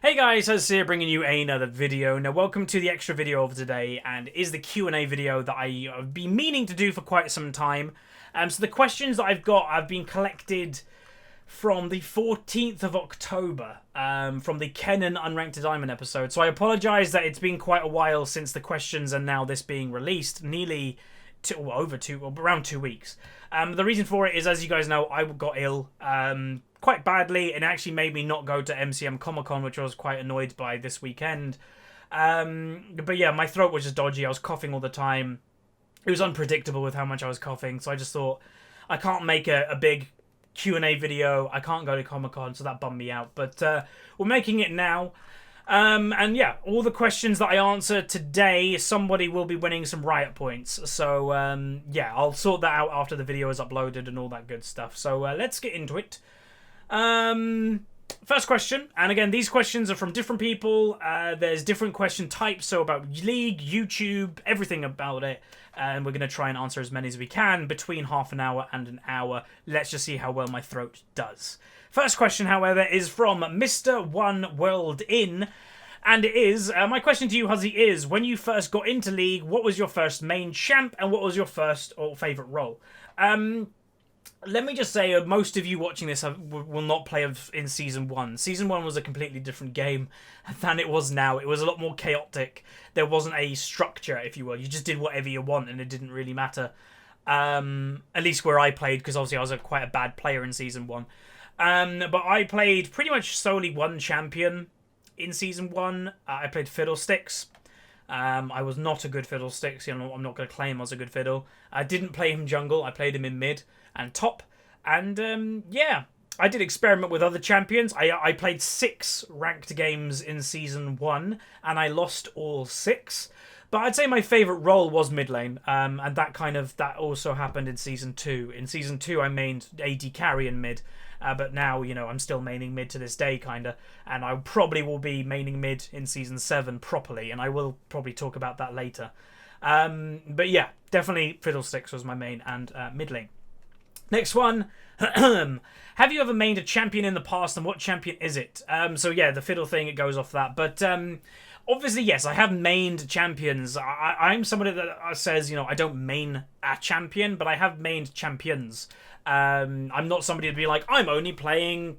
Hey guys, Huzzy here bringing you another video. Now welcome to the extra video of today, and is the Q&A video that I've been meaning to do for quite some time. So the questions that I've been collected from the 14th of October, from the Kennen Unranked to Diamond episode. So I apologise that it's been quite a while since the questions and now this being released, around 2 weeks. The reason for it is, as you guys know, I got ill quite badly, and it actually made me not go to MCM Comic Con, which I was quite annoyed by this weekend. But yeah, my throat was just dodgy. I was coughing all the time. It was unpredictable with how much I was coughing, so I just thought, I can't make a big Q&A video. I can't go to Comic Con, so that bummed me out. But we're making it now. And yeah, all the questions that I answer today, somebody will be winning some Riot points. So yeah, I'll sort that out after the video is uploaded and all that good stuff. So let's get into it. First question, and again, these questions are from different people. There's different question types, so about League, YouTube, everything about it. And we're going to try and answer as many as we can between half an hour and an hour. Let's just see how well my throat does. First question, however, is from Mr. One World In. And it is, my question to you, Huzzy, is, when you first got into League, what was your first main champ, and what was your first or favourite role? Let me just say, most of you watching this will not play in Season 1. Season 1 was a completely different game than it was now. It was a lot more chaotic. There wasn't a structure, if you will. You just did whatever you want, and it didn't really matter. At least where I played, because obviously I was quite a bad player in Season 1. But I played pretty much solely one champion in Season 1. I played Fiddlesticks. I was not a good Fiddlesticks. You know, I'm not going to claim I was a good Fiddle. I didn't play him jungle. I played him in mid and top. And yeah, I did experiment with other champions. I played 6 ranked games in Season 1, and I lost all 6. But I'd say my favourite role was mid lane, and that also happened in Season 2. In Season 2, I mained AD carry in mid, but now, you know, I'm still maining mid to this day, kinda, and I probably will be maining mid in Season 7 properly, and I will probably talk about that later. But yeah, definitely Fiddlesticks was my main and mid lane. Next one. Have you ever mained a champion in the past, and what champion is it? So yeah, the fiddle thing, it goes off that. But obviously, yes, I have mained champions. I'm somebody that says, you know, I don't main a champion, but I have mained champions. I'm not somebody to be like, I'm only playing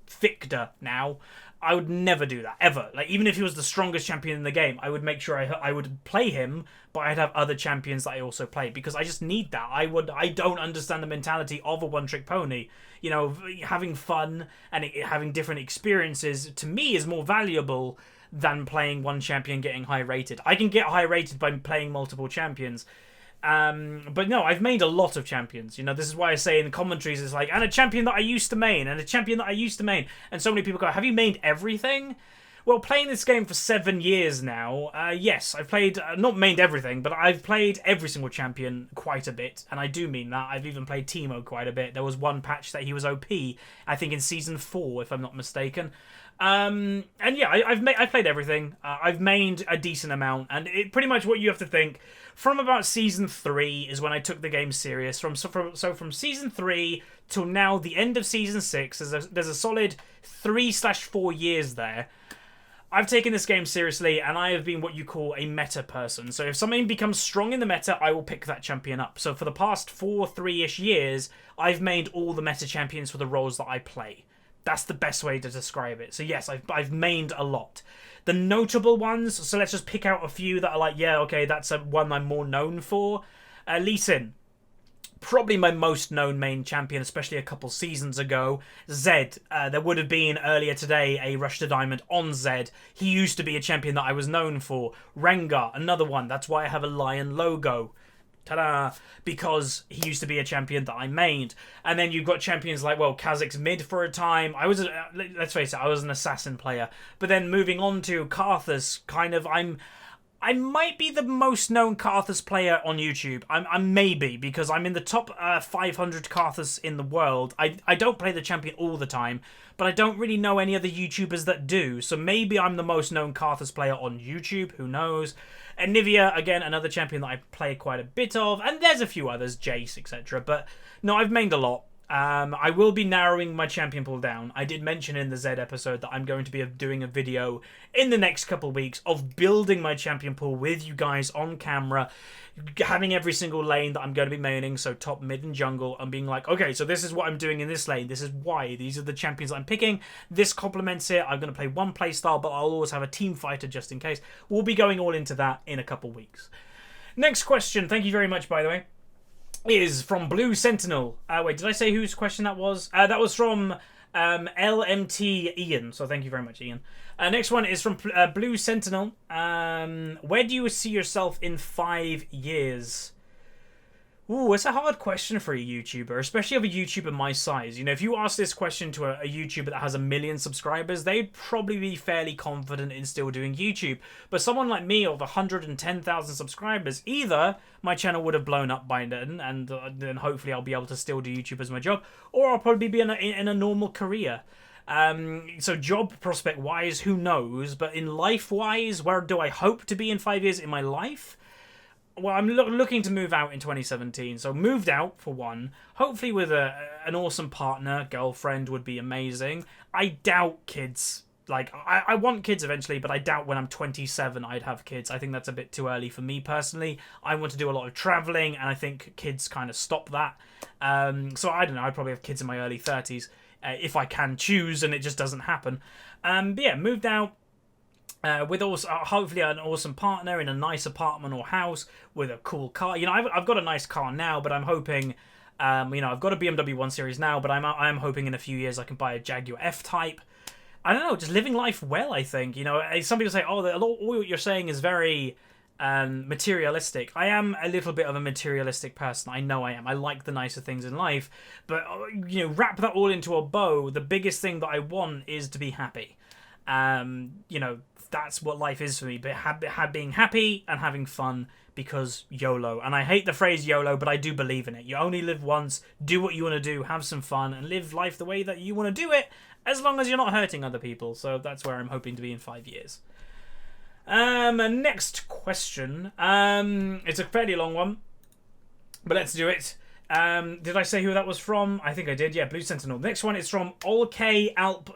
Victor now. I would never do that, ever. Like, even if he was the strongest champion in the game, I would make sure I would play him, but I'd have other champions that I also play, because I just need that. I don't understand the mentality of a one-trick pony. You know, having fun and having different experiences, to me, is more valuable than playing one champion getting high rated. I can get high rated by playing multiple champions. But no, I've made a lot of champions. You know, this is why I say in commentaries, it's like, and a champion that I used to main, and a champion that I used to main. And so many people go, have you mained everything? Well, playing this game for 7 years now, yes, I've played, not mained everything, but I've played every single champion quite a bit. And I do mean that. I've even played Teemo quite a bit. There was one patch that he was OP, I think in Season 4, if I'm not mistaken. And yeah, I've played everything. I've mained a decent amount, and it pretty much what you have to think. From about Season 3 is when I took the game serious. From Season 3 till now, the end of Season 6, there's a solid 3/4 years there. I've taken this game seriously, and I have been what you call a meta person. So if something becomes strong in the meta, I will pick that champion up. So for the past 3-ish years, I've made all the meta champions for the roles that I play. That's the best way to describe it. So yes, I've mained a lot. The notable ones, so let's just pick out a few that are like, yeah, okay, that's one I'm more known for. Lee Sin. Probably my most known main champion, especially a couple seasons ago. Zed. There would have been earlier today a Rush to Diamond on Zed. He used to be a champion that I was known for. Rengar, another one. That's why I have a lion logo. Ta-da! Because he used to be a champion that I mained. And then you've got champions like, well, Kha'Zix mid for a time. Let's face it, I was an assassin player. But then moving on to Karthus, kind of, I might be the most known Karthus player on YouTube. I'm maybe, because I'm in the top 500 Karthus in the world. I don't play the champion all the time, but I don't really know any other YouTubers that do. So maybe I'm the most known Karthus player on YouTube. Who knows? And Nivea, again, another champion that I play quite a bit of. And there's a few others, Jace, etc. But no, I've mained a lot. I will be narrowing my champion pool down. I did mention in the Z episode that I'm going to be doing a video in the next couple of weeks of building my champion pool with you guys on camera, having every single lane that I'm going to be maining, so top, mid, and jungle, and being like, okay, so this is what I'm doing in this lane. This is why. These are the champions I'm picking. This complements it. I'm going to play one play style, but I'll always have a team fighter just in case. We'll be going all into that in a couple of weeks. Next question. Thank you very much, by the way. Is from Blue Sentinel. Wait, did I say whose question that was? That was from LMT Ian. So thank you very much, Ian. Next one is from Blue Sentinel. Where do you see yourself in 5 years? Ooh, it's a hard question for a YouTuber, especially of a YouTuber my size. You know, if you ask this question to a YouTuber that has 1 million subscribers, they'd probably be fairly confident in still doing YouTube. But someone like me of 110,000 subscribers, either my channel would have blown up by then, and then hopefully I'll be able to still do YouTube as my job, or I'll probably be in a normal career. So job prospect wise, who knows? But in life wise, where do I hope to be in 5 years in my life? Well, I'm looking to move out in 2017, so moved out for one. Hopefully with an awesome partner, girlfriend would be amazing. I doubt kids. Like, I want kids eventually, but I doubt when I'm 27 I'd have kids. I think that's a bit too early for me personally. I want to do a lot of traveling, and I think kids kind of stop that. So I don't know, I'd probably have kids in my early 30s if I can choose, and it just doesn't happen. But yeah, moved out. With also hopefully an awesome partner in a nice apartment or house with a cool car. You know, I've got a nice car now, but I'm hoping, you know, I've got a BMW 1 Series now, but I'm hoping in a few years I can buy a Jaguar F-Type. I don't know, just living life well, I think. You know, some people say, oh, all what you're saying is very materialistic. I am a little bit of a materialistic person. I know I am. I like the nicer things in life. But, you know, wrap that all into a bow. The biggest thing that I want is to be happy. You know, that's what life is for me, but being happy and having fun, because YOLO. And I hate the phrase YOLO, but I do believe in it. You only live once, do what you want to do, have some fun, and live life the way that you want to do it, as long as you're not hurting other people. So that's where I'm hoping to be in 5 years. Next question. It's a fairly long one, but let's do it. Did I say who that was from? I think I did. Yeah, Blue Sentinel. Next one is from Olk Alp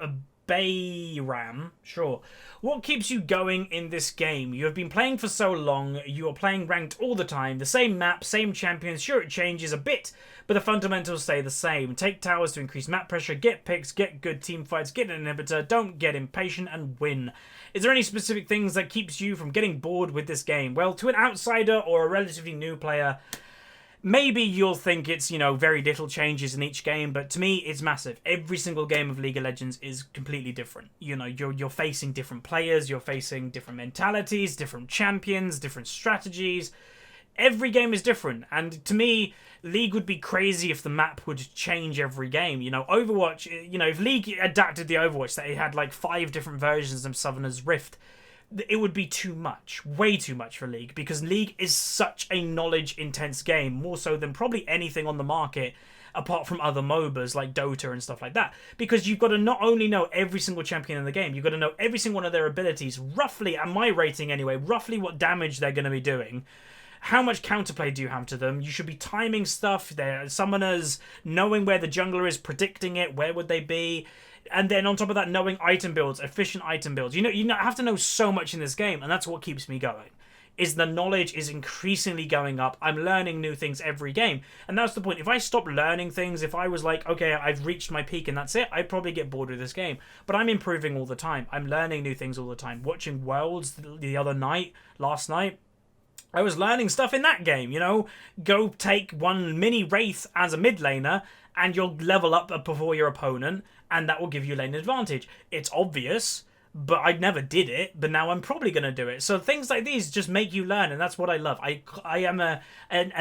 Bayram. Sure. What keeps you going in this game? You have been playing for so long. You are playing ranked all the time. The same map, same champions. Sure, it changes a bit, but the fundamentals stay the same. Take towers to increase map pressure. Get picks. Get good team fights. Get an inhibitor. Don't get impatient and win. Is there any specific things that keeps you from getting bored with this game? Well, to an outsider or a relatively new player, maybe you'll think it's, you know, very little changes in each game, but to me, it's massive. Every single game of League of Legends is completely different. You know, you're facing different players, you're facing different mentalities, different champions, different strategies. Every game is different, and to me, League would be crazy if the map would change every game. You know, Overwatch, you know, if League adapted the Overwatch, that it had like 5 different versions of Summoner's Rift, it would be too much, way too much for League, because League is such a knowledge-intense game, more so than probably anything on the market, apart from other MOBAs like Dota and stuff like that, because you've got to not only know every single champion in the game, you've got to know every single one of their abilities, roughly, at my rating anyway, roughly what damage they're going to be doing. How much counterplay do you have to them? You should be timing stuff, their summoners, knowing where the jungler is, predicting it, where would they be. And then on top of that, knowing item builds, efficient item builds. You have to know so much in this game, and that's what keeps me going. Is the knowledge is increasingly going up. I'm learning new things every game. And that's the point. If I stopped learning things, if I was like, okay, I've reached my peak and that's it, I'd probably get bored with this game. But I'm improving all the time. I'm learning new things all the time. Watching Worlds the other night, last night, I was learning stuff in that game, you know. Go take one mini Wraith as a mid laner, and you'll level up before your opponent, and that will give you lane advantage. It's obvious, but I never did it, but now I'm probably going to do it. So things like these just make you learn, and that's what I love. I am a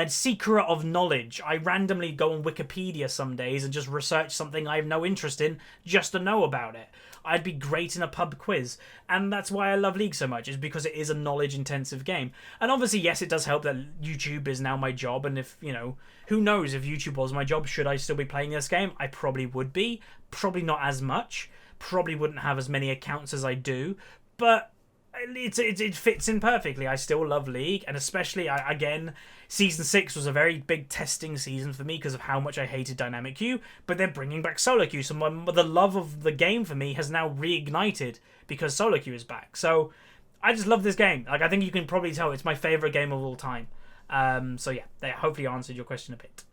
seeker of knowledge. I randomly go on Wikipedia some days and just research something I have no interest in just to know about it. I'd be great in a pub quiz, and that's why I love League so much, is because it is a knowledge-intensive game. And obviously, yes, it does help that YouTube is now my job, and if, you know, who knows, if YouTube was my job, should I still be playing this game? I probably would be. Probably not as much. Probably wouldn't have as many accounts as I do, but it fits in perfectly. I still love League, and especially again, Season 6 was a very big testing season for me because of how much I hated dynamic queue. But they're bringing back solo queue, so the love of the game for me has now reignited because solo queue is back. So I just love this game. Like, I think you can probably tell it's my favorite game of all time. So yeah, they hopefully answered your question a bit.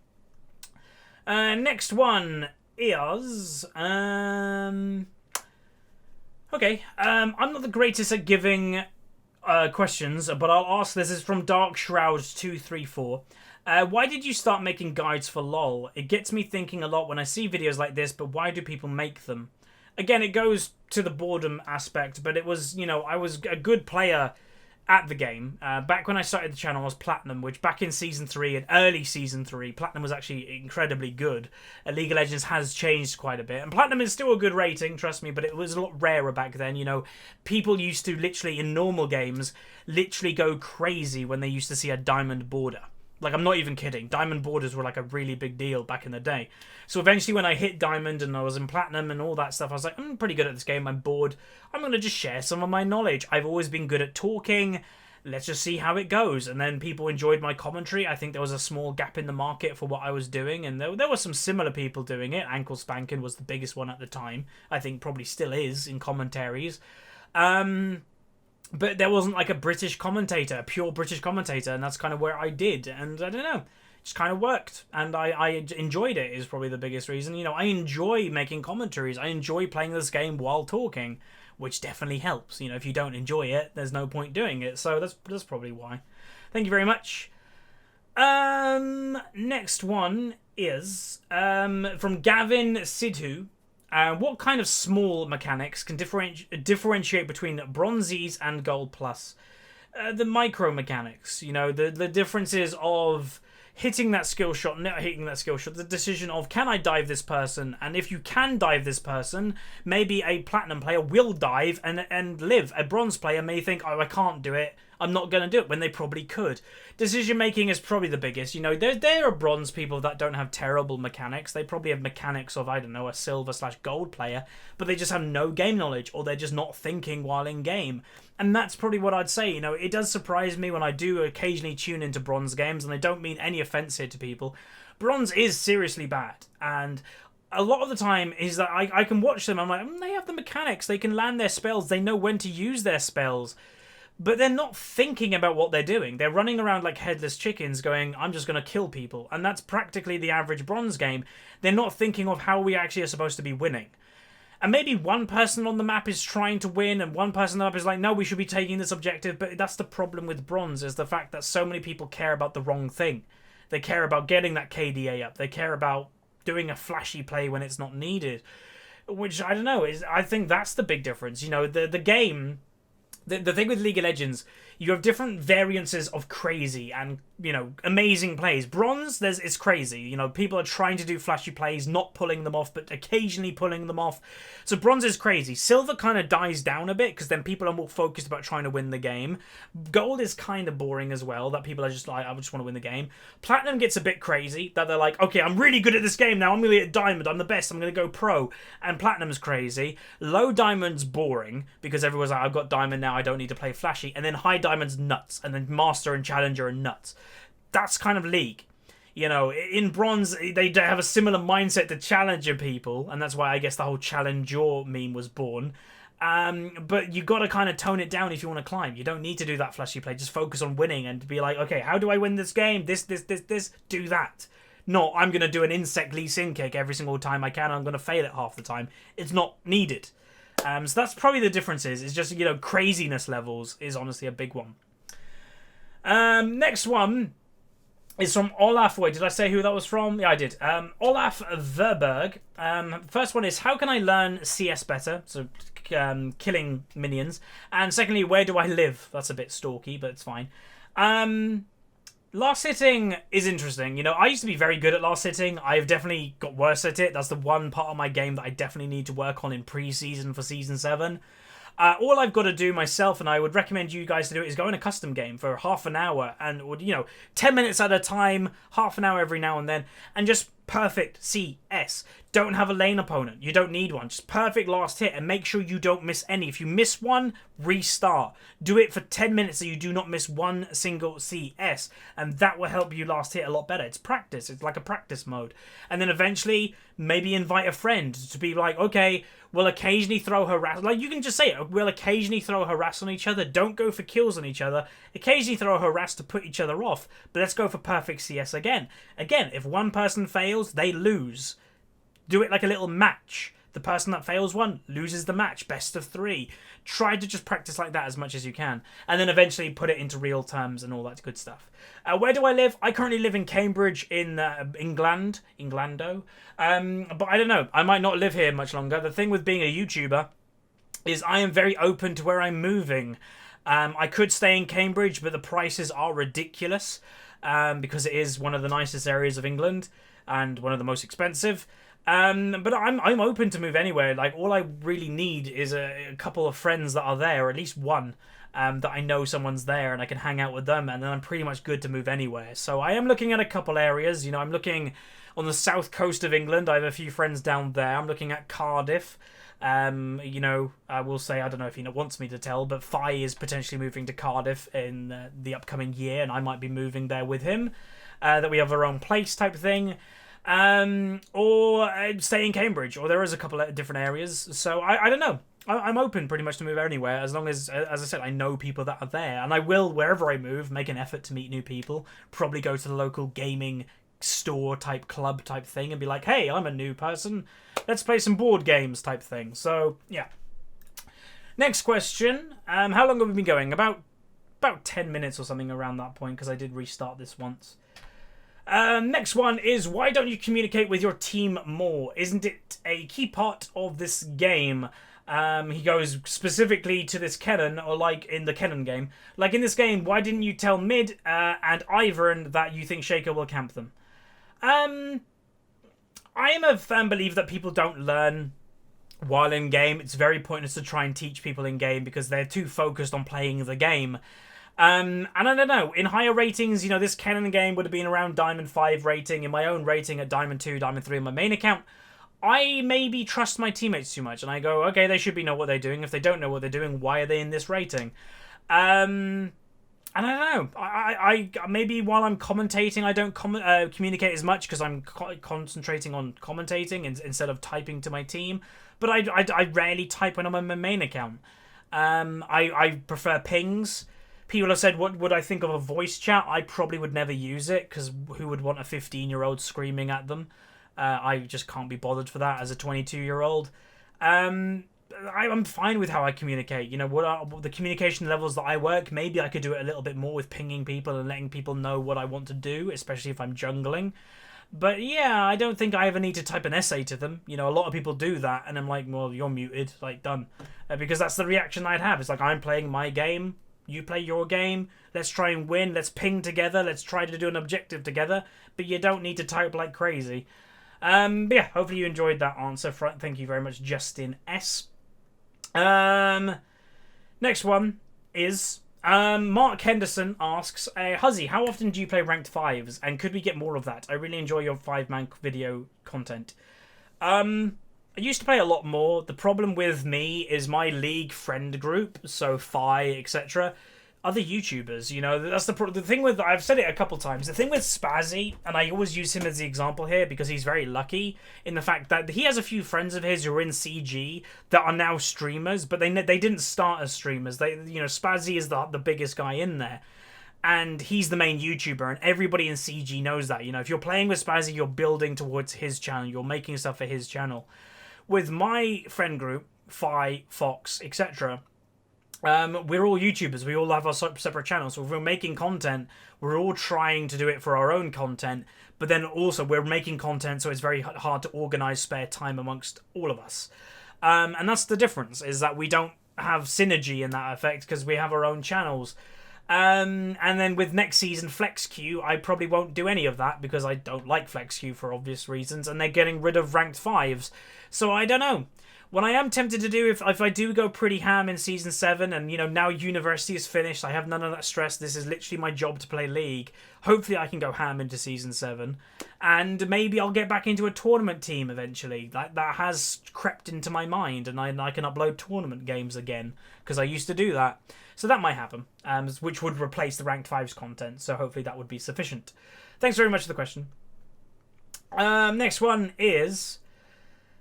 Next one is okay. I'm not the greatest at giving questions, but I'll ask. This is from Dark Shroud 234. Why did you start making guides for LoL? It gets me thinking a lot when I see videos like this, but why do people make them? Again, it goes to the boredom aspect, but it was, you know, I was a good player at the game. Back when I started the channel, I was Platinum, which back in Season 3 and early Season 3, Platinum was actually incredibly good. League of Legends has changed quite a bit. And Platinum is still a good rating, trust me, but it was a lot rarer back then. You know, people used to literally, in normal games, literally go crazy when they used to see a diamond border. Like, I'm not even kidding. Diamond borders were like a really big deal back in the day. So eventually when I hit Diamond and I was in Platinum and all that stuff, I was like, I'm pretty good at this game. I'm bored. I'm going to just share some of my knowledge. I've always been good at talking. Let's just see how it goes. And then people enjoyed my commentary. I think there was a small gap in the market for what I was doing. And there were some similar people doing it. Ankle Spanking was the biggest one at the time. I think probably still is in commentaries. But there wasn't like a British commentator, a pure British commentator, and that's kind of where I did. And I don't know, it just kind of worked. And I enjoyed it is probably the biggest reason. You know, I enjoy making commentaries. I enjoy playing this game while talking, which definitely helps. You know, if you don't enjoy it, there's no point doing it. So that's probably why. Thank you very much. Next one is from Gavin Sidhu. What kind of small mechanics can differentiate between Bronzies and Gold Plus? The micro mechanics, you know, the differences of hitting that skill shot, not hitting that skill shot, the decision of can I dive this person, and if you can dive this person, maybe a Platinum player will dive and live. A Bronze player may think, oh, I can't do it, I'm not going to do it, when they probably could. Decision making is probably the biggest. You know, there are Bronze people that don't have terrible mechanics. They probably have mechanics of, I don't know, a Silver/Gold player, but they just have no game knowledge, or they're just not thinking while in game. And that's probably what I'd say. You know, it does surprise me when I do occasionally tune into Bronze games, and I don't mean any offense here to people. Bronze is seriously bad, and a lot of the time is that I can watch them, I'm like, they have the mechanics, they can land their spells, they know when to use their spells. But they're not thinking about what they're doing. They're running around like headless chickens going, I'm just going to kill people. And that's practically the average Bronze game. They're not thinking of how we actually are supposed to be winning. And maybe one person on the map is trying to win and one person on the map is like, no, we should be taking this objective. But that's the problem with Bronze, is the fact that so many people care about the wrong thing. They care about getting that KDA up. They care about doing a flashy play when it's not needed. Which, I don't know, I think that's the big difference. You know, the game... The thing with League of Legends, you have different variances of crazy and, you know, amazing plays. Bronze, it's crazy. You know, people are trying to do flashy plays, not pulling them off, but occasionally pulling them off. So Bronze is crazy. Silver kind of dies down a bit because then people are more focused about trying to win the game. Gold is kind of boring as well, that people are just like, I just want to win the game. Platinum gets a bit crazy, that they're like, okay, I'm really good at this game now. I'm going to get Diamond. I'm the best. I'm going to go Pro. And Platinum's crazy. Low Diamond's boring because everyone's like, I've got Diamond now. I don't need to play flashy. And then High Diamond's nuts. And then Master and Challenger are nuts. That's kind of League. You know, in Bronze, they have a similar mindset to Challenger people. And that's why I guess the whole Challenger meme was born. But you got to kind of tone it down if you want to climb. You don't need to do that flashy play. Just focus on winning and be like, okay, how do I win this game? This, do that. No, I'm going to do an insect Lee Sin kick every single time I can. I'm going to fail it half the time. It's not needed. So that's probably the differences. It's just, you know, craziness levels is honestly a big one. Next one is from Olaf. Wait, did I say who that was from? Yeah, I did. Olaf Verberg. First one is, how can I learn CS better? So, killing minions. And secondly, where do I live? That's a bit stalky, but it's fine. Last hitting is interesting. You know, I used to be very good at last hitting. I've definitely got worse at it. That's the one part of my game that I definitely need to work on in Preseason for Season 7. All I've got to do myself, and I would recommend you guys to do it, is go in a custom game for half an hour and, you know, 10 minutes at a time, half an hour every now and then, and just perfect CS. Don't have a lane opponent. You don't need one. Just perfect last hit, and make sure you don't miss any. If you miss one, restart. Do it for 10 minutes so you do not miss one single CS, and that will help you last hit a lot better. It's practice. It's like a practice mode. And then eventually, maybe invite a friend to be like, okay, we'll occasionally throw harass. Like, you can just say it. We'll occasionally throw harass on each other. Don't go for kills on each other. Occasionally throw harass to put each other off. But let's go for perfect CS again. Again, if one person fails, they lose. Do it like a little match. The person that fails one loses the match. Best of 3. Try to just practice like that as much as you can. And then eventually put it into real terms and all that good stuff. Where do I live? I currently live in Cambridge in England. Englando. But I don't know. I might not live here much longer. The thing with being a YouTuber is I am very open to where I'm moving. I could stay in Cambridge, but the prices are ridiculous. Because it is one of the nicest areas of England. And one of the most expensive. But I'm open to move anywhere. Like, all I really need is a couple of friends that are there, or at least one, that I know someone's there and I can hang out with them, and then I'm pretty much good to move anywhere. So I am looking at a couple areas. You know, I'm looking on the south coast of England. I have a few friends down there. I'm looking at Cardiff. You know, I will say, I don't know if he wants me to tell, but Fi is potentially moving to Cardiff in the upcoming year, and I might be moving there with him. That we have our own place type thing. Or stay in Cambridge, or there is a couple of different areas. So I don't know. I'm open pretty much to move anywhere, as long as I said, I know people that are there. And I will, wherever I move, make an effort to meet new people. Probably go to the local gaming store type club type thing and be like, hey, I'm a new person. Let's play some board games type thing. So, yeah. Next question. How long have we been going? About 10 minutes or something around that point, because I did restart this once. Next one is, why don't you communicate with your team more? Isn't it a key part of this game? He goes specifically to this Kennen, or like in the Kennen game. Like in this game, why didn't you tell Mid and Ivern that you think Shaker will camp them? I am a firm believer that people don't learn while in game. It's very pointless to try and teach people in game because they're too focused on playing the game. And I don't know, in higher ratings, you know, this Kennen game would have been around Diamond 5 rating. In my own rating at Diamond 2, Diamond 3 on my main account, I maybe trust my teammates too much. And I go, okay, they should know what they're doing. If they don't know what they're doing, why are they in this rating? And I don't know. I maybe while I'm commentating, I don't communicate as much because I'm concentrating on commentating instead of typing to my team. But I rarely type when I'm on my main account. I prefer pings. People have said, what would I think of a voice chat? I probably would never use it, because who would want a 15-year-old screaming at them? I just can't be bothered for that as a 22-year-old. I'm fine with how I communicate. You know, what are the communication levels that I work? Maybe I could do it a little bit more with pinging people and letting people know what I want to do, especially if I'm jungling. But yeah, I don't think I ever need to type an essay to them. You know, a lot of people do that, and I'm like, well, you're muted, like, done. Because that's the reaction I'd have. It's like, I'm playing my game. You play your game, let's try and win, let's ping together, let's try to do an objective together, but you don't need to type like crazy. But yeah, hopefully you enjoyed that answer. Thank you very much, Justin S. Next one is, Mark Henderson asks, Huzzy, how often do you play ranked 5s, and could we get more of that? I really enjoy your 5-man video content. I used to play a lot more. The problem with me is my league friend group, so Fi, etc., other YouTubers, you know, that's the thing with, I've said it a couple times, the thing with Spazzy, and I always use him as the example here because he's very lucky in the fact that he has a few friends of his who are in CG that are now streamers, but they didn't start as streamers. You know, Spazzy is the biggest guy in there. And he's the main YouTuber, and everybody in CG knows that. You know, if you're playing with Spazzy, you're building towards his channel. You're making stuff for his channel. With my friend group, Fi, Fox, etc., we're all YouTubers. We all have our separate channels. So if we're making content, we're all trying to do it for our own content. But then also we're making content, so it's very hard to organise spare time amongst all of us. And that's the difference, is that we don't have synergy in that effect because we have our own channels. And then with next season Flex Queue, I probably won't do any of that because I don't like Flex Queue for obvious reasons, and they're getting rid of ranked 5s. So I don't know. What I am tempted to do, if I do go pretty ham in Season 7, and, you know, now university is finished, I have none of that stress, this is literally my job to play League, hopefully I can go ham into Season 7, and maybe I'll get back into a tournament team eventually. That has crept into my mind, and I can upload tournament games again, because I used to do that. So that might happen, which would replace the Ranked 5's content, so hopefully that would be sufficient. Thanks very much for the question. Next one is...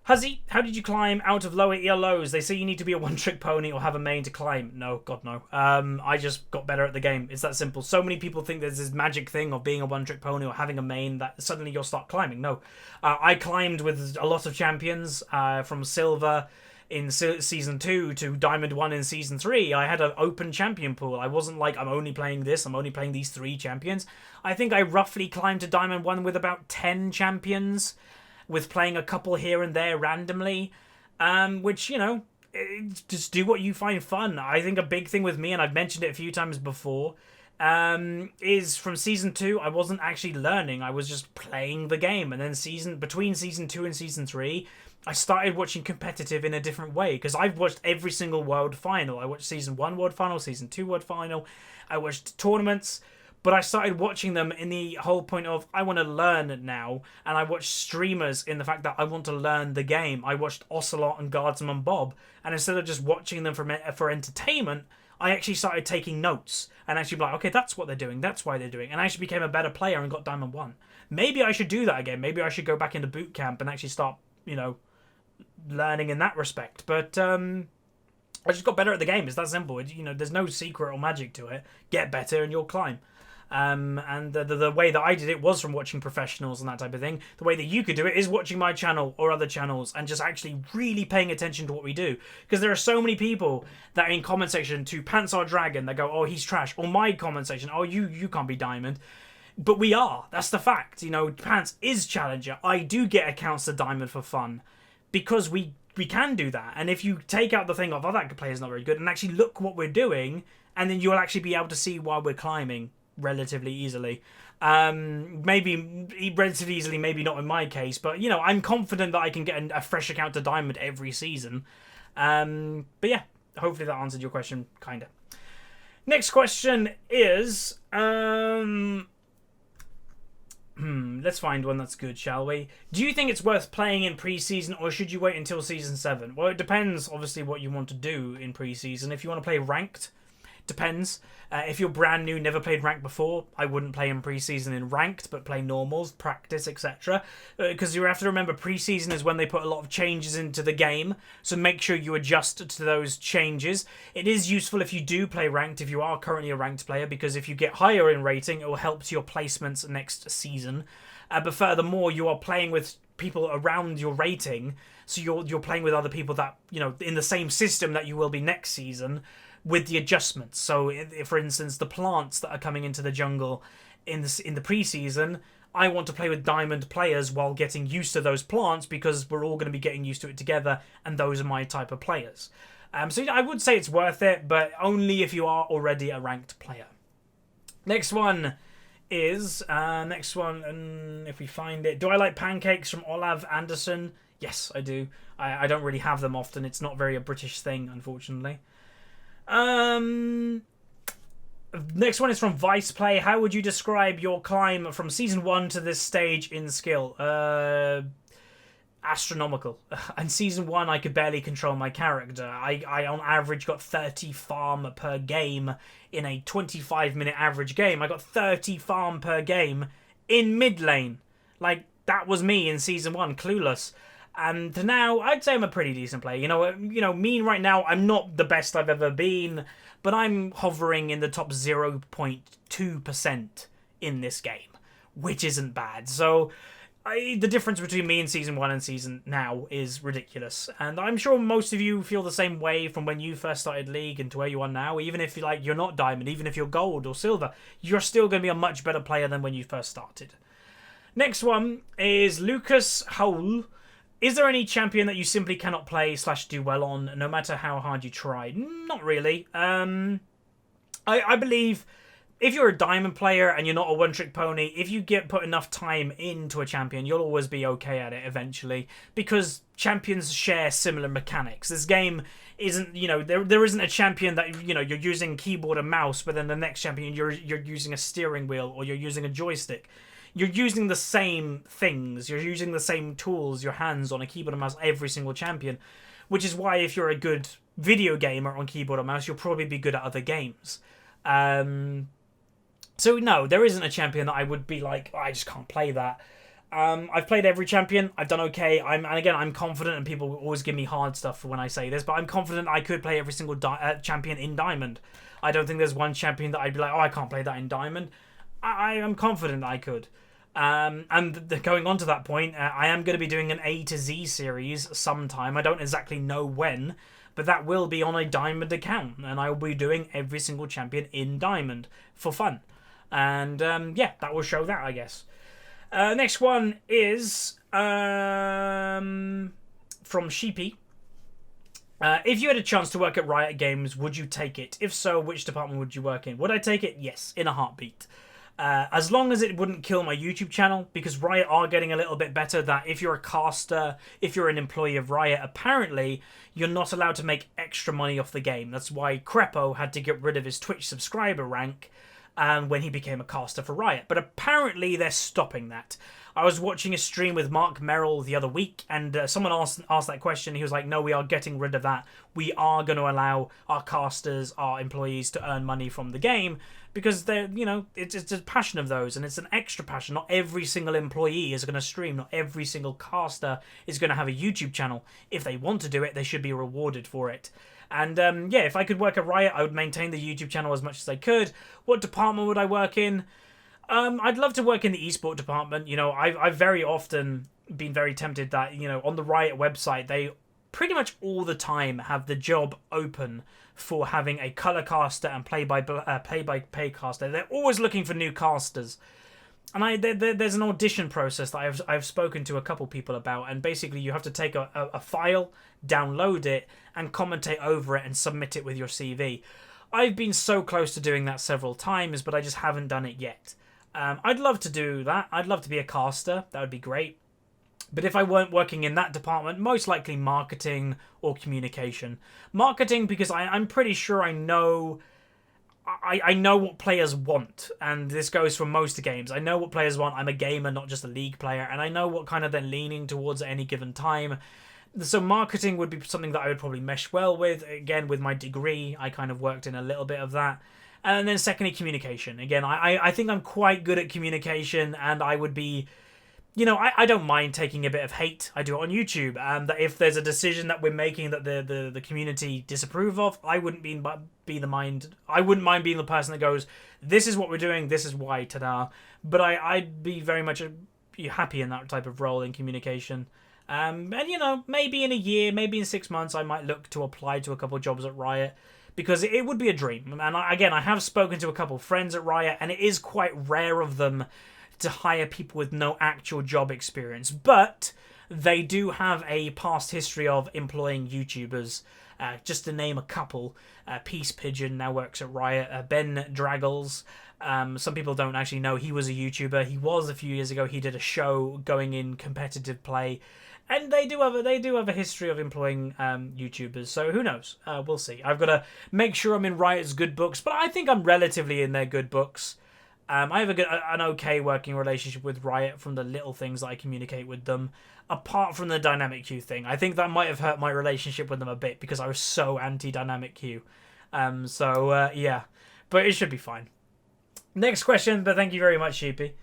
Huzzy, how did you climb out of lower ELOs? They say you need to be a one-trick pony or have a main to climb. No, God, no. I just got better at the game. It's that simple. So many people think there's this magic thing of being a one-trick pony or having a main that suddenly you'll start climbing. No. I climbed with a lot of champions from Silver in Season 2 to Diamond 1 in Season 3. I had an open champion pool. I wasn't like, I'm only playing this, I'm only playing these 3 champions. I think I roughly climbed to Diamond 1 with about 10 champions, with playing a couple here and there randomly, which, you know, just do what you find fun. I think a big thing with me, and I've mentioned it a few times before, is from Season 2, I wasn't actually learning, I was just playing the game, and then between Season 2 and Season 3, I started watching competitive in a different way, because I've watched every single World Final. I watched Season 1 World Final, Season 2 World Final, I watched tournaments, but I started watching them in the whole point of, I want to learn now, and I watched streamers in the fact that I want to learn the game. I watched Ocelot and Guardsman Bob, and instead of just watching them for entertainment, I actually started taking notes, and actually be like, okay, that's what they're doing, that's why they're doing, and I actually became a better player and got Diamond 1. Maybe I should do that again. Maybe I should go back into boot camp and actually start, you know, learning in that respect. But I just got better at the game. It's that simple. You know, there's no secret or magic to it. Get better and you'll climb. And the way that I did it was from watching professionals and that type of thing. The way that you could do it is watching my channel or other channels and just actually really paying attention to what we do. Because there are so many people that in comment section to Pants Our Dragon, they go, oh, he's trash. Or my comment section, oh, you can't be Diamond. But we are. That's the fact. You know, Pants is Challenger. I do get accounts to Diamond for fun. Because we can do that. And if you take out the thing of, oh, that player's not very good, and actually look what we're doing, and then you'll actually be able to see why we're climbing relatively easily. Maybe relatively easily, maybe not in my case, but, you know, I'm confident that I can get a fresh account to Diamond every season. But yeah, hopefully that answered your question, kind of. Next question is... let's find one that's good, shall we? Do you think it's worth playing in pre-season, or should you wait until Season 7? Well, it depends, obviously, what you want to do in pre-season. If you want to play ranked, depends. If you're brand new, never played ranked before, I wouldn't play in pre-season in ranked, but play normals, practice, etc. Because you have to remember, pre-season is when they put a lot of changes into the game, so make sure you adjust to those changes. It is useful if you do play ranked, if you are currently a ranked player, because if you get higher in rating, it will help to your placements next season. But furthermore, you are playing with people around your rating, so you're playing with other people that, you know, in the same system that you will be next season, with the adjustments. So, for instance, the plants that are coming into the jungle in the pre-season, I want to play with Diamond players while getting used to those plants, because we're all going to be getting used to it together, and those are my type of players. So I would say it's worth it, but only if you are already a ranked player. Next one is... if we find it... Do I like pancakes from Olav Anderson? Yes, I do. I don't really have them often. It's not very a British thing, unfortunately. Next one is from Vice Play. How would you describe your climb from Season 1 to this stage in skill? Astronomical. In Season 1, I could barely control my character. I on average got 30 farm per game in a 25-minute average game. I got 30 farm per game in mid lane. Like, that was me in Season 1, clueless. And now, I'd say I'm a pretty decent player. You know, me right now, I'm not the best I've ever been, but I'm hovering in the top 0.2% in this game, which isn't bad. So, the difference between me in Season 1 and Season now is ridiculous. And I'm sure most of you feel the same way from when you first started League and to where you are now. Even if you're not Diamond, even if you're Gold or Silver, you're still going to be a much better player than when you first started. Next one is Lucas Howl. Is there any champion that you simply cannot play / do well on, no matter how hard you try? Not really. I believe if you're a diamond player and you're not a one-trick pony, if you put enough time into a champion, you'll always be okay at it eventually, because champions share similar mechanics. This game isn't, you know, there isn't a champion that, you know, you're using keyboard and mouse, but then the next champion you're using a steering wheel or you're using a joystick. You're using the same things. You're using the same tools, your hands on a keyboard and mouse, every single champion, which is why if you're a good video gamer on keyboard or mouse, you'll probably be good at other games. So no, there isn't a champion that I would be like, oh, I just can't play that. I've played every champion. I've done okay. And again, I'm confident, and people always give me hard stuff for when I say this, but I'm confident I could play every single champion in Diamond. I don't think there's one champion that I'd be like, oh, I can't play that in Diamond. I am confident I could. And going on to that point, I am going to be doing an A to Z series sometime. I don't exactly know when, but that will be on a Diamond account, and I will be doing every single champion in Diamond for fun. And yeah, that will show that, I guess. Next one is from Sheepy. If you had a chance to work at Riot Games, would you take it? If so, which department would you work in? Would I take it? Yes, in a heartbeat. As long as it wouldn't kill my YouTube channel, because Riot are getting a little bit better that if you're a caster, if you're an employee of Riot, apparently you're not allowed to make extra money off the game. That's why Crepo had to get rid of his Twitch subscriber rank when he became a caster for Riot. But apparently they're stopping that. I was watching a stream with Mark Merrill the other week, and someone asked that question. He was like, no, we are getting rid of that. We are going to allow our casters, our employees, to earn money from the game, because they're, you know, it's a passion of those, and it's an extra passion. Not every single employee is going to stream. Not every single caster is going to have a YouTube channel. If they want to do it, they should be rewarded for it. And yeah, if I could work at Riot, I would maintain the YouTube channel as much as I could. What department would I work in? I'd love to work in the esport department. You know, I've very often been very tempted that, you know, on the Riot website, they pretty much all the time have the job open for having a color caster and play-by-play caster. They're always looking for new casters. And there's an audition process that I've spoken to a couple people about, and basically you have to take a file, download it, and commentate over it and submit it with your CV. I've been so close to doing that several times, but I just haven't done it yet. I'd love to do that. I'd love to be a caster. That would be great. But if I weren't working in that department, most likely marketing or communication. Marketing, because I'm pretty sure I know what players want, and this goes for most games. I know what players want. I'm a gamer, not just a League player, and I know what kind of they're leaning towards at any given time. So marketing would be something that I would probably mesh well with. Again, with my degree, I kind of worked in a little bit of that. And then secondly, communication. Again, I think I'm quite good at communication, and I would be... You know, I don't mind taking a bit of hate. I do it on YouTube. And that if there's a decision that we're making that the community disapprove of, I wouldn't I wouldn't mind being the person that goes, this is what we're doing, this is why, ta-da. But I'd be very much happy in that type of role in communication. And, you know, maybe in a year, maybe in 6 months, I might look to apply to a couple of jobs at Riot, because it would be a dream. And again, I have spoken to a couple of friends at Riot, and it is quite rare of them to hire people with no actual job experience, but they do have a past history of employing YouTubers. Just to name a couple, Peace Pigeon now works at Riot. Ben Draggles, some people don't actually know he was a YouTuber. He was a few years ago. He did a show going in competitive play, and they do have a history of employing YouTubers. So who knows? We'll see. I've got to make sure I'm in Riot's good books, but I think I'm relatively in their good books. I have an okay working relationship with Riot from the little things that I communicate with them, apart from the dynamic queue thing. I think that might have hurt my relationship with them a bit because I was so anti-dynamic queue. Yeah, but it should be fine. Next question, but thank you very much, Sheepy.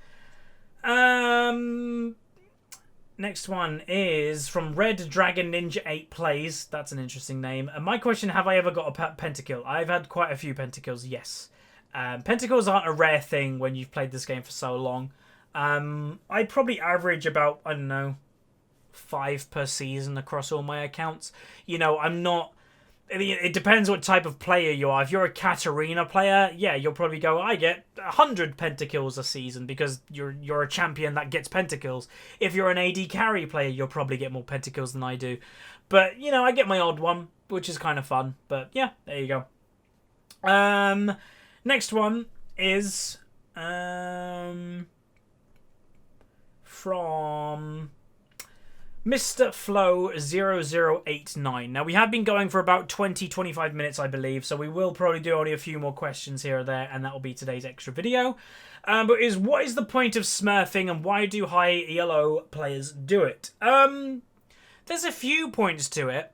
Next one is from Red Dragon Ninja 8 Plays. That's an interesting name. And my question, have I ever got a Pentakill? I've had quite a few Pentakills, yes. Pentakills aren't a rare thing when you've played this game for so long. I probably average about, I don't know, 5 per season across all my accounts. You know, I'm not... It depends what type of player you are. If you're a Katarina player, yeah, you'll probably go, I get 100 Pentakills a season because you're a champion that gets Pentakills. If you're an AD carry player, you'll probably get more Pentakills than I do. But, you know, I get my odd one, which is kind of fun. But, yeah, there you go. Next one is from Mr. Flow0089. Now, we have been going for about 20-25 minutes, I believe, so we will probably do only a few more questions here or there, and that will be today's extra video. But what is the point of smurfing, and why do high elo players do it? There's a few points to it.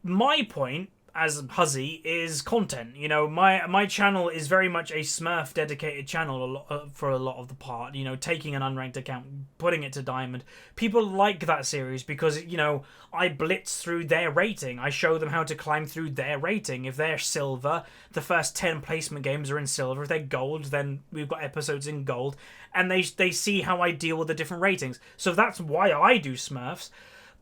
My point, as Huzzy, is content. You know, my channel is very much a Smurf dedicated channel for a lot of the part. You know, taking an unranked account, putting it to diamond. People like that series because, you know, I blitz through their rating. I show them how to climb through their rating. If they're silver, the first 10 placement games are in silver. If they're gold, then we've got episodes in gold. And they see how I deal with the different ratings. So that's why I do Smurfs.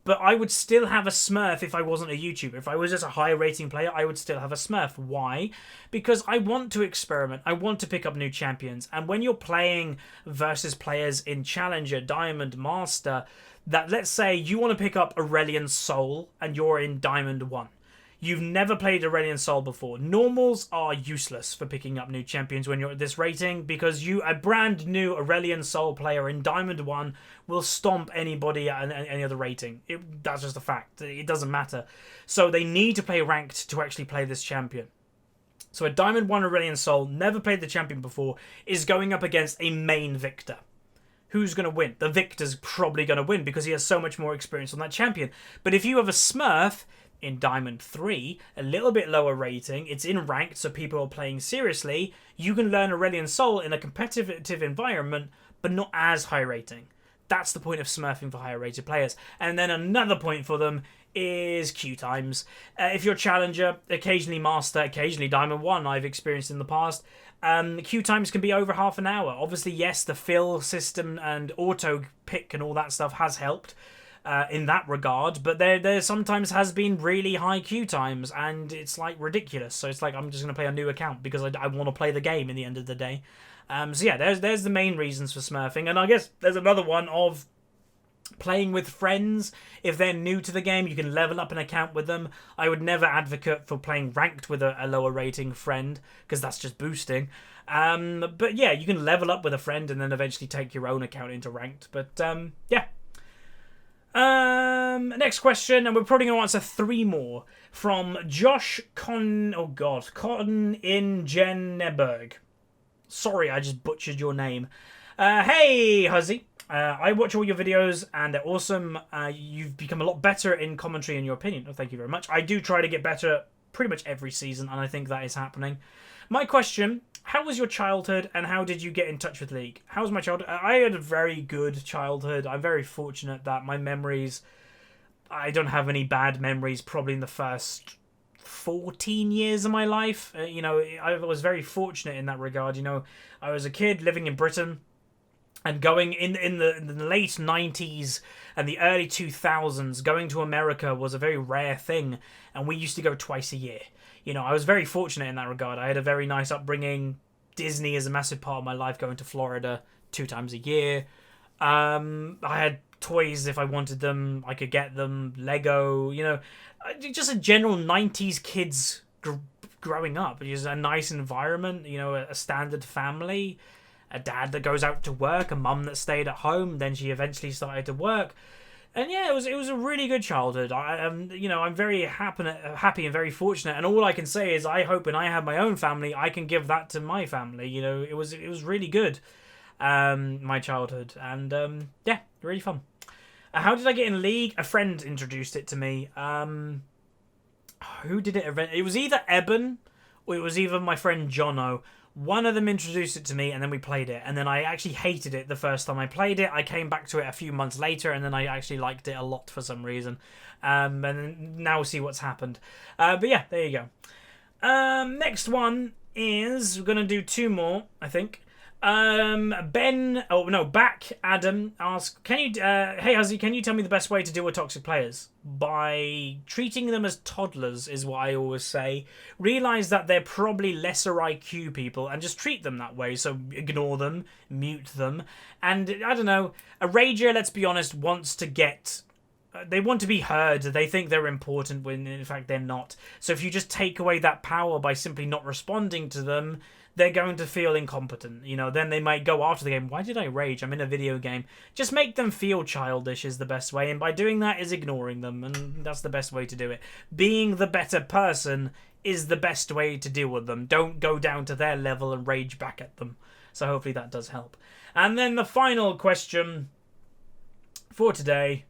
But I would still have a Smurf if I wasn't a YouTuber. If I was just a high rating player, I would still have a Smurf. Why? Because I want to experiment. I want to pick up new champions. And when you're playing versus players in Challenger, Diamond, Master, that let's say you want to pick up Aurelion Sol and you're in Diamond 1. You've never played Aurelion Sol before. Normals are useless for picking up new champions when you're at this rating because a brand new Aurelion Sol player in Diamond 1 will stomp anybody at any other rating. That's just a fact. It doesn't matter. So they need to play ranked to actually play this champion. So a Diamond 1 Aurelion Sol, never played the champion before, is going up against a main Victor. Who's going to win? The Victor's probably going to win because he has so much more experience on that champion. But if you have a Smurf in Diamond 3, a little bit lower rating, it's in ranked so people are playing seriously, you can learn Aurelion Sol in a competitive environment but not as high rating. That's the point of smurfing for higher rated players. And then another point for them is queue times. If you're Challenger, occasionally Master, occasionally Diamond 1, I've experienced in the past, queue times can be over half an hour. Obviously, yes, the fill system and auto pick and all that stuff has helped in that regard, but there sometimes has been really high queue times and it's like ridiculous. So it's like I'm just going to play a new account because I want to play the game in the end of the day. So yeah, there's the main reasons for smurfing, and I guess there's another one of playing with friends. If they're new to the game, you can level up an account with them. I would never advocate for playing ranked with a lower rating friend because that's just boosting. But yeah, you can level up with a friend and then eventually take your own account into ranked. But yeah. Next question, and we're probably going to answer 3 more from Josh Cotton in Jenneberg. Sorry, I just butchered your name. Hey, Huzzy. I watch all your videos and they're awesome. You've become a lot better in commentary in your opinion. Oh, thank you very much. I do try to get better pretty much every season, and I think that is happening. My question: how was your childhood and how did you get in touch with League? How was my childhood? I had a very good childhood. I'm very fortunate that my memories, I don't have any bad memories probably in the first 14 years of my life. You know, I was very fortunate in that regard. You know, I was a kid living in Britain and going in the late 90s and the early 2000s, going to America was a very rare thing, and we used to go twice a year. You know, I was very fortunate in that regard. I had a very nice upbringing. Disney is a massive part of my life, going to Florida 2 times a year. I had toys if I wanted them. I could get them. Lego, you know. Just a general 90s kids growing up. Just a nice environment, you know, a standard family. A dad that goes out to work, a mum that stayed at home. Then she eventually started to work. And yeah, it was a really good childhood. You know, I'm very happy and very fortunate. And all I can say is, I hope when I have my own family, I can give that to my family. You know, it was really good, my childhood, and yeah, really fun. How did I get in League? A friend introduced it to me. Who did it? It was either Eben or it was either my friend Jono. One of them introduced it to me, and then we played it. And then I actually hated it the first time I played it. I came back to it a few months later, and then I actually liked it a lot for some reason. And then now we'll see what's happened. But yeah, there you go. Next one is, we're going to do 2 more, I think. Back Adam asks, hey Huzzy, can you tell me the best way to deal with toxic players? By treating them as toddlers is what I always say. Realise that they're probably lesser IQ people and just treat them that way. So ignore them, mute them. And I don't know, a rager, let's be honest, wants to get they want to be heard. They think they're important when in fact they're not. So if you just take away that power by simply not responding to them, they're going to feel incompetent. You know, then they might go after the game. Why did I rage? I'm in a video game. Just make them feel childish is the best way. And by doing that is ignoring them. And that's the best way to do it. Being the better person is the best way to deal with them. Don't go down to their level and rage back at them. So hopefully that does help. And then the final question for today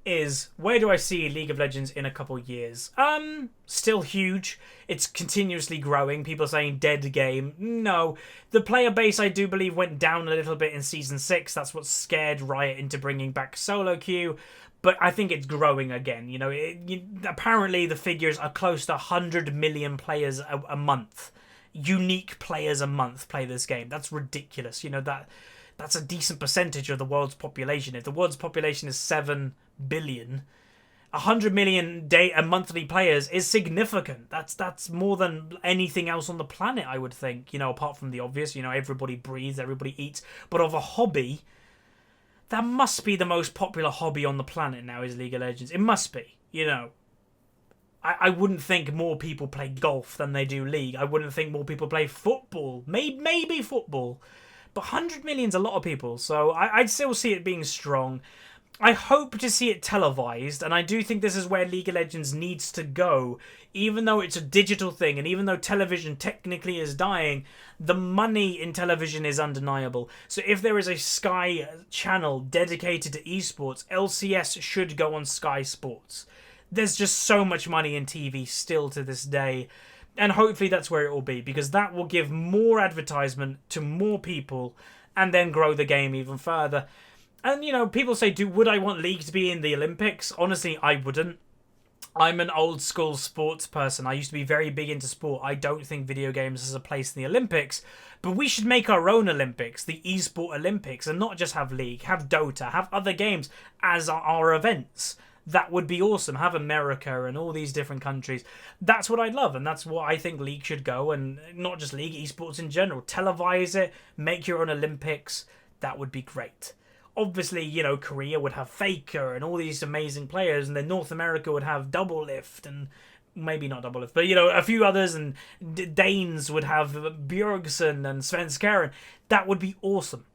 is, where do I see League of Legends in a couple years? Still huge. It's continuously growing. People are saying dead game. No. The player base, I do believe, went down a little bit in Season 6. That's what scared Riot into bringing back solo queue. But I think it's growing again. You know, apparently the figures are close to 100 million players a month. Unique players a month play this game. That's ridiculous. You know, that's a decent percentage of the world's population. If the world's population is 7 billion, 100 million monthly players is significant. That's more than anything else on the planet, I would think. You know, apart from the obvious, you know, everybody breathes, everybody eats. But of a hobby, that must be the most popular hobby on the planet now, is League of Legends. It must be, you know. I wouldn't think more people play golf than they do League. I wouldn't think more people play football. Maybe football. But 100 million's a lot of people, so I'd still see it being strong. I hope to see it televised, and I do think this is where League of Legends needs to go. Even though it's a digital thing, and even though television technically is dying, the money in television is undeniable. So if there is a Sky channel dedicated to esports, LCS should go on Sky Sports. There's just so much money in TV still to this day. And hopefully that's where it will be, because that will give more advertisement to more people and then grow the game even further. And, you know, people say, would I want League to be in the Olympics? Honestly, I wouldn't. I'm an old school sports person. I used to be very big into sport. I don't think video games has a place in the Olympics. But we should make our own Olympics, the eSport Olympics, and not just have League, have Dota, have other games as our events. That would be awesome. Have America and all these different countries. That's what I'd love, and that's what I think League should go, and not just League, esports in general. Televise it, make your own Olympics. That would be great. Obviously, you know, Korea would have Faker and all these amazing players, and then North America would have Doublelift, and maybe not Doublelift, but, you know, a few others, and Danes would have Björgsen and Svenskeren. That would be awesome.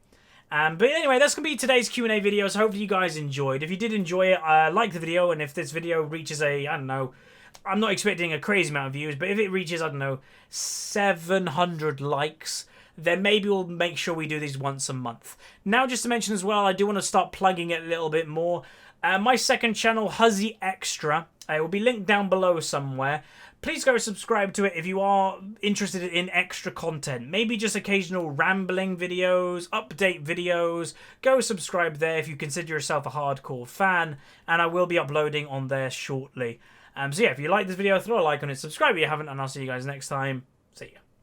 But anyway, that's going to be today's Q&A video, so hopefully you guys enjoyed. If you did enjoy it, like the video, and if this video reaches I don't know, I'm not expecting a crazy amount of views, but if it reaches, I don't know, 700 likes, then maybe we'll make sure we do these once a month. Now, just to mention as well, I do want to start plugging it a little bit more. My second channel, Huzzy Extra, will be linked down below somewhere. Please go subscribe to it if you are interested in extra content. Maybe just occasional rambling videos, update videos. Go subscribe there if you consider yourself a hardcore fan. And I will be uploading on there shortly. So yeah, if you like this video, throw a like on it, subscribe if you haven't, and I'll see you guys next time. See ya.